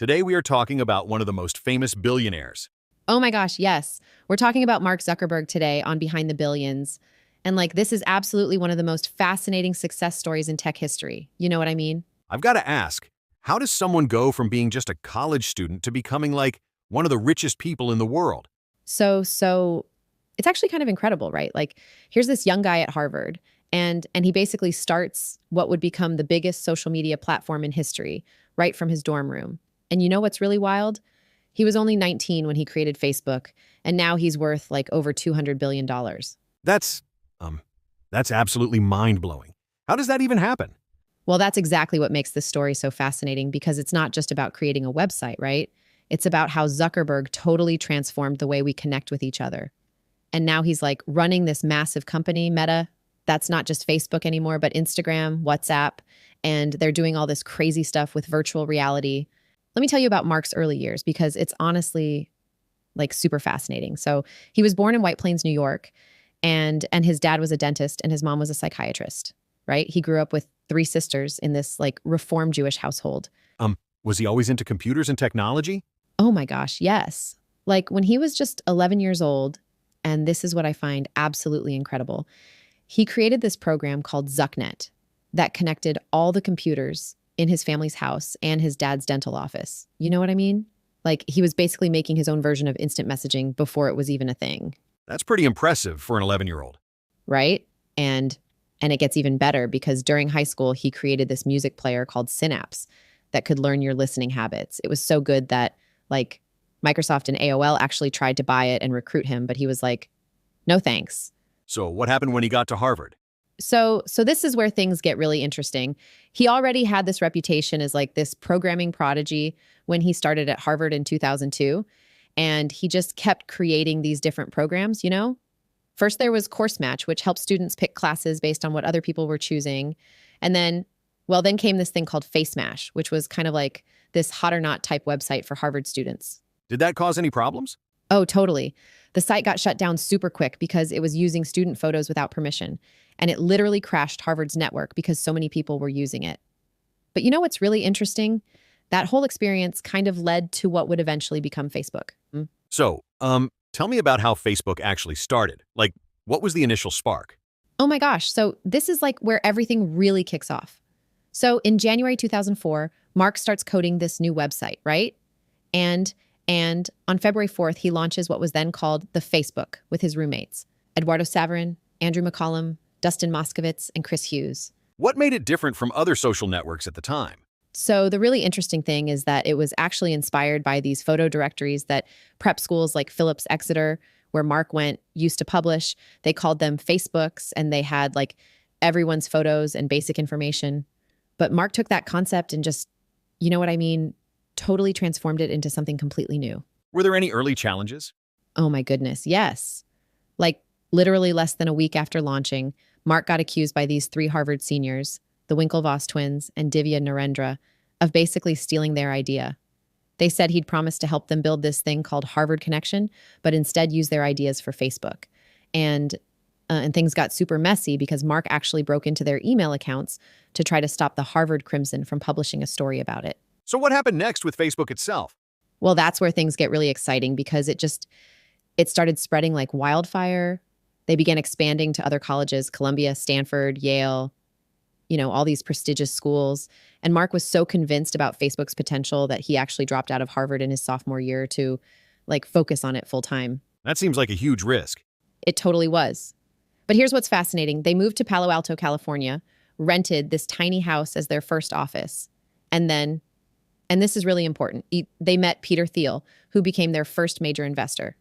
Today we are talking about one of the most famous billionaires. Oh my gosh, yes. We're talking about Mark Zuckerberg today on Behind the Billions. And this is absolutely one of the most fascinating success stories in tech history. You know what I mean? I've got to ask, how does someone go from being just a college student to becoming like one of the richest people in the world? So it's actually kind of incredible, right? Here's this young guy at Harvard and he basically starts what would become the biggest social media platform in history right from his dorm room. And you know what's really wild? He was only 19 when he created Facebook, and now he's worth over $200 billion. That's, um, that's absolutely mind-blowing. How does that even happen? Well, that's exactly what makes this story so fascinating because it's not just about creating a website, right? It's about how Zuckerberg totally transformed the way we connect with each other. And now he's running this massive company, Meta. That's not just Facebook anymore, but Instagram, WhatsApp, and they're doing all this crazy stuff with virtual reality. Let me tell you about Mark's early years because it's honestly super fascinating. So he was born in White Plains, New York, and his dad was a dentist and his mom was a psychiatrist, right? He grew up with three sisters in this reformed Jewish household. Was he always into computers and technology? Oh my gosh, yes. When he was just 11 years old, and this is what I find absolutely incredible, he created this program called ZuckNet that connected all the computers in his family's house and his dad's dental office. You know what I mean? He was basically making his own version of instant messaging before it was even a thing, That's pretty impressive for an 11-year-old. right? And it gets even better because during high school he created this music player called Synapse that could learn your listening habits. It was so good that Microsoft and AOL actually tried to buy it and recruit him, but he was like, "No thanks." So what happened when he got to Harvard? So this is where things get really interesting. He already had this reputation as this programming prodigy when he started at Harvard in 2002, and he just kept creating these different programs, you know? First there was Course Match, which helped students pick classes based on what other people were choosing. And then came this thing called Face Mash, which was kind of like this hot or not type website for Harvard students. Did that cause any problems? Oh, totally. The site got shut down super quick because it was using student photos without permission. And it literally crashed Harvard's network because so many people were using it. But you know what's really interesting? That whole experience kind of led to what would eventually become Facebook. So, tell me about how Facebook actually started. What was the initial spark? Oh my gosh. So this is where everything really kicks off. So in January 2004, Mark starts coding this new website, right? And on February 4th, he launches what was then called the Facebook with his roommates, Eduardo Saverin, Andrew McCollum, Dustin Moskovitz, and Chris Hughes. What made it different from other social networks at the time? So the really interesting thing is that it was actually inspired by these photo directories that prep schools like Phillips Exeter, where Mark went, used to publish. They called them Facebooks, and they had everyone's photos and basic information. But Mark took that concept and just, you know what I mean, totally transformed it into something completely new. Were there any early challenges? Oh my goodness, yes. Literally less than a week after launching, Mark got accused by these three Harvard seniors, the Winklevoss twins and Divya Narendra, of basically stealing their idea. They said he'd promised to help them build this thing called Harvard Connection, but instead used their ideas for Facebook. And things got super messy because Mark actually broke into their email accounts to try to stop the Harvard Crimson from publishing a story about it. So what happened next with Facebook itself? Well, that's where things get really exciting because it started spreading like wildfire. They began expanding to other colleges, Columbia, Stanford, Yale, all these prestigious schools. And Mark was so convinced about Facebook's potential that he actually dropped out of Harvard in his sophomore year to focus on it full time. That seems like a huge risk. It totally was. But here's what's fascinating. They moved to Palo Alto, California, rented this tiny house as their first office. And this is really important, they met Peter Thiel, who became their first major investor.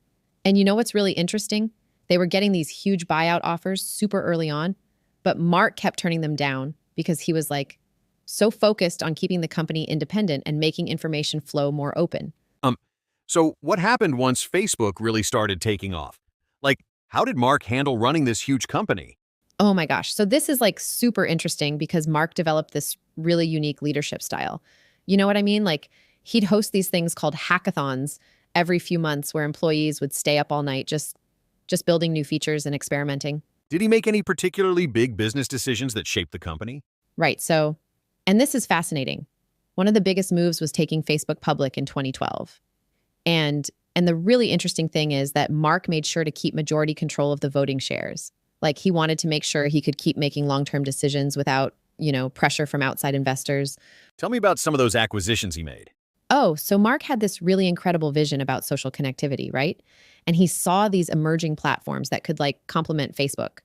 And you know what's really interesting? They were getting these huge buyout offers super early on, but Mark kept turning them down because he was so focused on keeping the company independent and making information flow more open. So what happened once Facebook really started taking off? How did Mark handle running this huge company? Oh my gosh. So this is super interesting because Mark developed this really unique leadership style. You know what I mean? He'd host these things called hackathons every few months where employees would stay up all night just building new features and experimenting. Did he make any particularly big business decisions that shaped the company? Right. So, and this is fascinating. One of the biggest moves was taking Facebook public in 2012. And and the really interesting thing is that Mark made sure to keep majority control of the voting shares. Like he wanted to make sure he could keep making long-term decisions without, pressure from outside investors. Tell me about some of those acquisitions he made. Oh, so Mark had this really incredible vision about social connectivity, right? And he saw these emerging platforms that could like complement Facebook.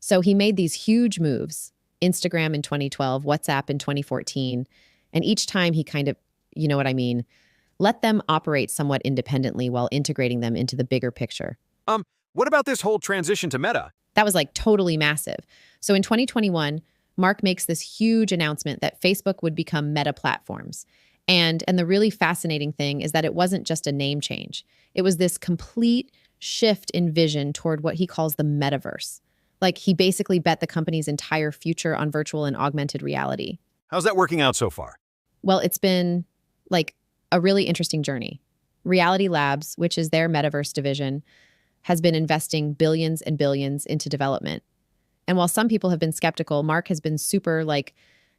So he made these huge moves. Instagram in 2012, WhatsApp in 2014, and each time he kind of, you know what I mean, let them operate somewhat independently while integrating them into the bigger picture. What about this whole transition to Meta? That was like totally massive. So in 2021, Mark makes this huge announcement that Facebook would become Meta platforms. And the really fascinating thing is that it wasn't just a name change. It was this complete shift in vision toward what he calls the metaverse. Like he basically bet the company's entire future on virtual and augmented reality. How's that working out so far? Well, it's been like a really interesting journey. Reality Labs, which is their metaverse division, has been investing billions and billions into development. And while some people have been skeptical, Mark has been super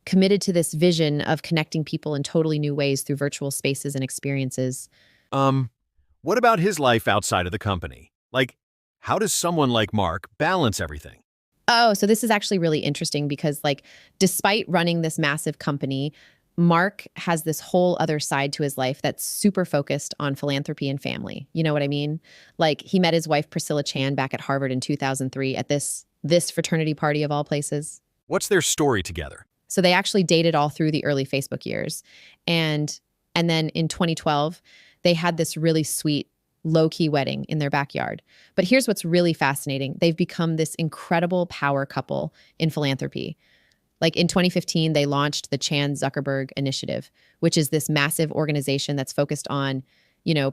committed to this vision of connecting people in totally new ways through virtual spaces and experiences. What about his life outside of the company? Like, how does someone like Mark balance everything? Oh, so this is actually really interesting because despite running this massive company, Mark has this whole other side to his life that's super focused on philanthropy and family. You know what I mean? Like he met his wife Priscilla Chan back at Harvard in 2003 at this fraternity party of all places. What's their story together? So they actually dated all through the early Facebook years. And then in 2012, they had this really sweet low-key wedding in their backyard. But here's what's really fascinating. They've become this incredible power couple in philanthropy. Like in 2015, they launched the Chan Zuckerberg Initiative, which is this massive organization that's focused on,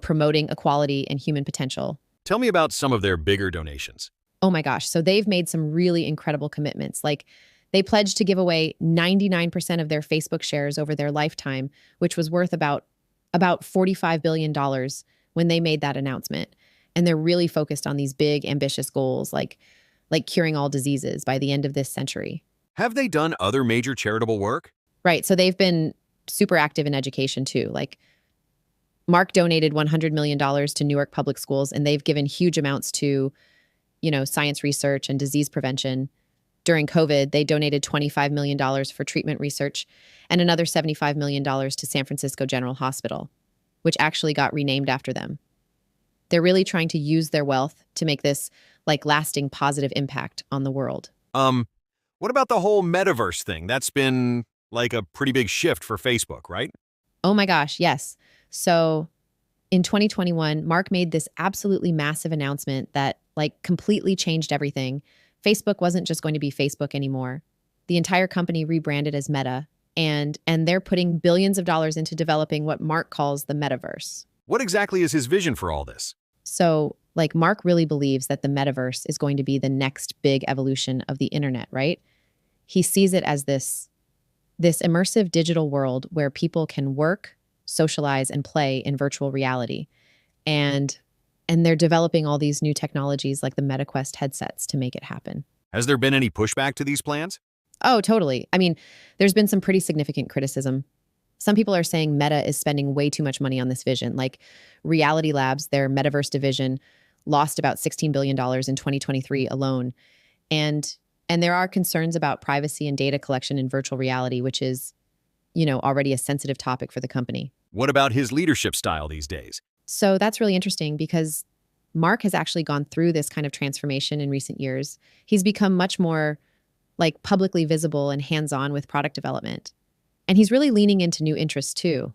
promoting equality and human potential. Tell me about some of their bigger donations. Oh my gosh. So they've made some really incredible commitments. Like they pledged to give away 99% of their Facebook shares over their lifetime, which was worth about $45 billion when they made that announcement. And they're really focused on these big, ambitious goals like curing all diseases by the end of this century. Have they done other major charitable work? Right. So they've been super active in education too. Like Mark donated $100 million to Newark public schools, and they've given huge amounts to, science research and disease prevention. During COVID, they donated $25 million for treatment research and another $75 million to San Francisco General Hospital, which actually got renamed after them. They're really trying to use their wealth to make this lasting positive impact on the world. What about the whole metaverse thing? That's been like a pretty big shift for Facebook, right? Oh my gosh, yes. So in 2021, Mark made this absolutely massive announcement that completely changed everything. Facebook wasn't just going to be Facebook anymore. The entire company rebranded as Meta, and they're putting billions of dollars into developing what Mark calls the metaverse. What exactly is his vision for all this? So, Mark really believes that the metaverse is going to be the next big evolution of the internet, right? He sees it as this immersive digital world where people can work, socialize, and play in virtual reality. And they're developing all these new technologies like the MetaQuest headsets to make it happen. Has there been any pushback to these plans? Oh, totally. I mean, there's been some pretty significant criticism. Some people are saying Meta is spending way too much money on this vision. Like Reality Labs, their metaverse division, lost about $16 billion in 2023 alone. And there are concerns about privacy and data collection in virtual reality, which is, already a sensitive topic for the company. What about his leadership style these days? So that's really interesting because Mark has actually gone through this kind of transformation in recent years. He's become much more publicly visible and hands-on with product development. And he's really leaning into new interests too.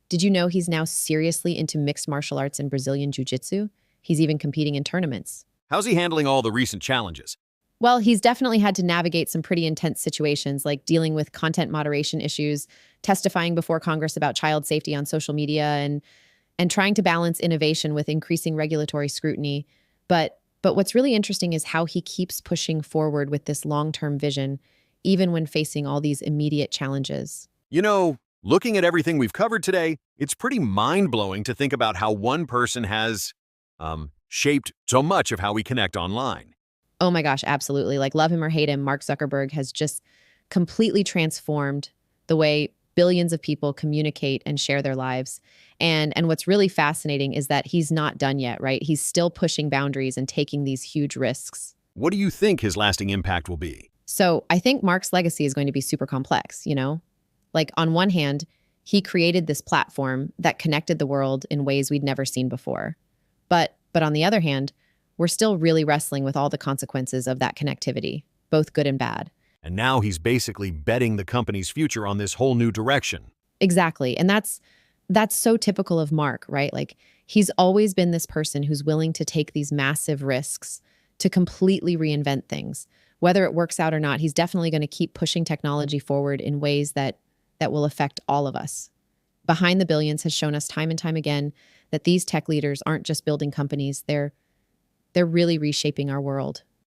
Did you know he's now seriously into mixed martial arts and Brazilian jiu-jitsu? He's even competing in tournaments. How's he handling all the recent challenges? Well, he's definitely had to navigate some pretty intense situations, like dealing with content moderation issues, testifying before Congress about child safety on social media, and trying to balance innovation with increasing regulatory scrutiny. But what's really interesting is how he keeps pushing forward with this long-term vision, even when facing all these immediate challenges. Looking at everything we've covered today, it's pretty mind-blowing to think about how one person has shaped so much of how we connect online. Oh my gosh, absolutely. Love him or hate him, Mark Zuckerberg has just completely transformed the way billions of people communicate and share their lives. And what's really fascinating is that he's not done yet, right? He's still pushing boundaries and taking these huge risks. What do you think his lasting impact will be? So I think Mark's legacy is going to be super complex, you know? Like, on one hand, he created this platform that connected the world in ways we'd never seen before. But on the other hand, we're still really wrestling with all the consequences of that connectivity, both good and bad. And now he's basically betting the company's future on this whole new direction. Exactly. And that's so typical of Mark, right? Like, he's always been this person who's willing to take these massive risks to completely reinvent things. Whether it works out or not, he's definitely going to keep pushing technology forward in ways that will affect all of us. Behind the Billions has shown us time and time again that these tech leaders aren't just building companies, they're really reshaping our world.